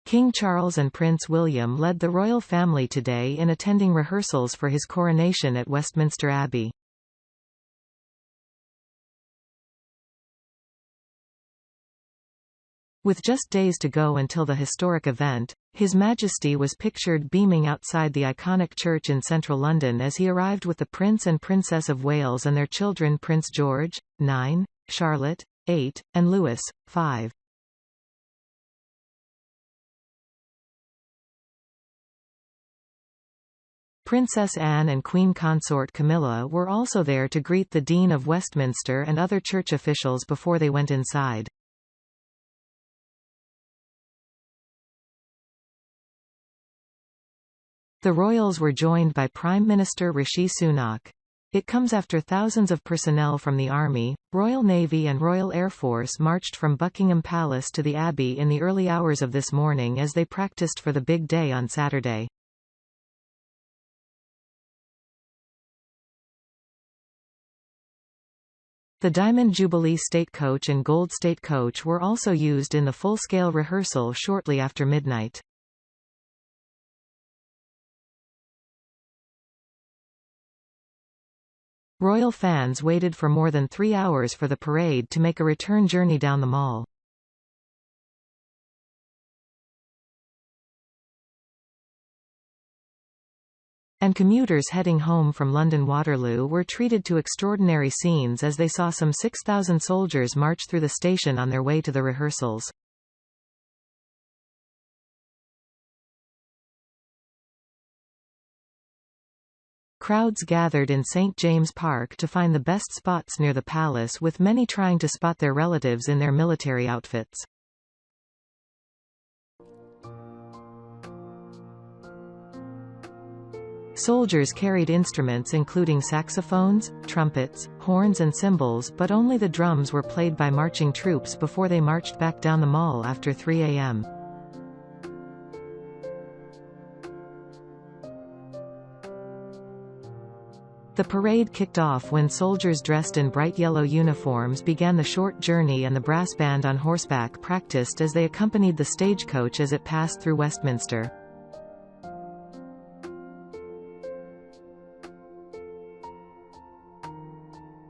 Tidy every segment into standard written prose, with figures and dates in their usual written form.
King Charles and Prince William led the royal family today in attending rehearsals for his coronation at Westminster Abbey. With just days to go until the historic event, His Majesty was pictured beaming outside the iconic church in central London as he arrived with the Prince and Princess of Wales and their children Prince George, 9, Charlotte, 8, and Louis, 5. Princess Anne and Queen Consort Camilla were also there to greet the Dean of Westminster and other church officials before they went inside. The royals were joined by Prime Minister Rishi Sunak. It comes after thousands of personnel from the Army, Royal Navy and Royal Air Force marched from Buckingham Palace to the Abbey in the early hours of this morning as they practiced for the big day on Saturday. The Diamond Jubilee State Coach and Gold State Coach were also used in the full-scale rehearsal shortly after midnight. Royal fans waited for more than 3 hours for the parade to make a return journey down the Mall. And commuters heading home from London Waterloo were treated to extraordinary scenes as they saw some 6,000 soldiers march through the station on their way to the rehearsals. Crowds gathered in St. James Park to find the best spots near the palace, with many trying to spot their relatives in their military outfits. Soldiers carried instruments including saxophones, trumpets, horns and cymbals, but only the drums were played by marching troops before they marched back down the Mall after 3 a.m. The parade kicked off when soldiers dressed in bright yellow uniforms began the short journey, and the brass band on horseback practiced as they accompanied the stagecoach as it passed through Westminster.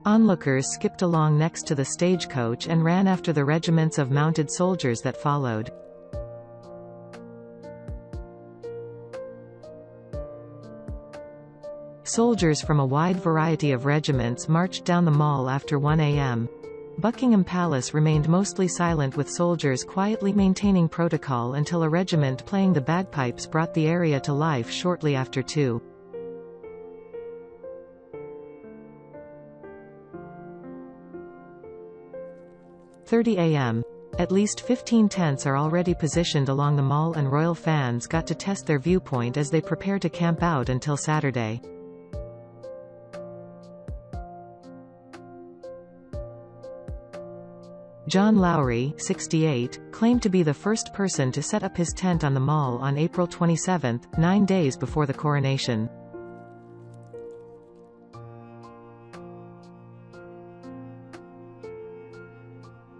Onlookers skipped along next to the stagecoach and ran after the regiments of mounted soldiers that followed. Soldiers from a wide variety of regiments marched down the Mall after 1 a.m. Buckingham Palace remained mostly silent, with soldiers quietly maintaining protocol until a regiment playing the bagpipes brought the area to life shortly after 2. .30 a.m. At least 15 tents are already positioned along the Mall, and royal fans got to test their viewpoint as they prepare to camp out until Saturday. John Lowry, 68, claimed to be the first person to set up his tent on the Mall on April 27, 9 days before the coronation.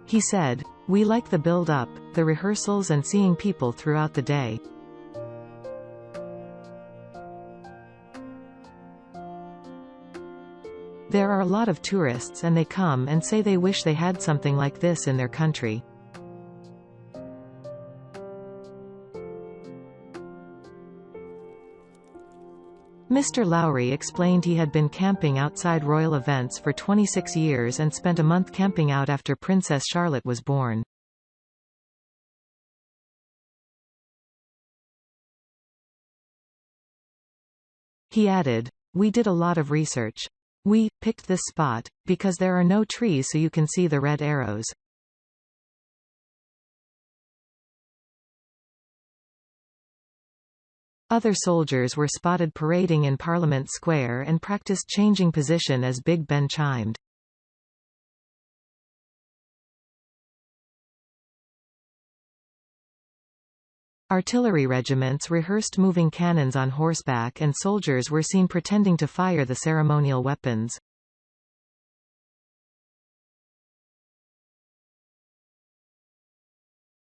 He said, "We like the build-up, the rehearsals and seeing people throughout the day. There are a lot of tourists and they come and say they wish they had something like this in their country." Mr. Lowry explained he had been camping outside royal events for 26 years and spent a month camping out after Princess Charlotte was born. He added, "We did a lot of research. We picked this spot because there are no trees, so you can see the red arrows." Other soldiers were spotted parading in Parliament Square and practiced changing position as Big Ben chimed. Artillery regiments rehearsed moving cannons on horseback, and soldiers were seen pretending to fire the ceremonial weapons.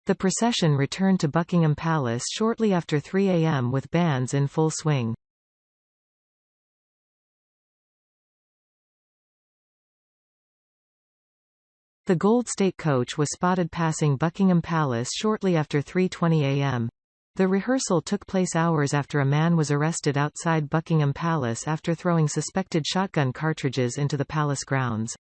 The The procession returned to Buckingham Palace shortly after 3 a.m. with bands in full swing. The Gold State Coach was spotted passing Buckingham Palace shortly after 3:20 a.m. The rehearsal took place hours after a man was arrested outside Buckingham Palace after throwing suspected shotgun cartridges into the palace grounds.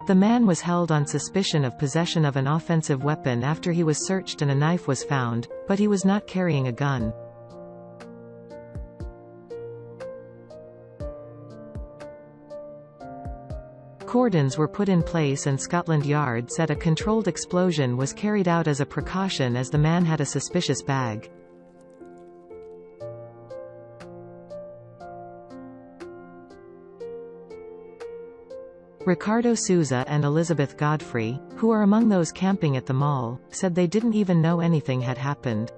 The man was held on suspicion of possession of an offensive weapon after he was searched and a knife was found, but he was not carrying a gun. Cordons were put in place and Scotland Yard said a controlled explosion was carried out as a precaution as the man had a suspicious bag. Ricardo Souza and Elizabeth Godfrey, who are among those camping at the mall, said they didn't even know anything had happened.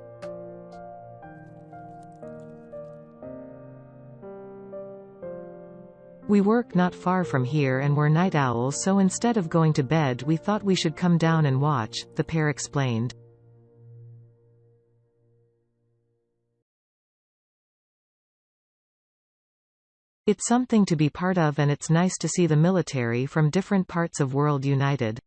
We work not far from here and we're night owls, so instead of going to bed we thought we should come down and watch, the pair explained. It's something to be part of and it's nice to see the military from different parts of world united.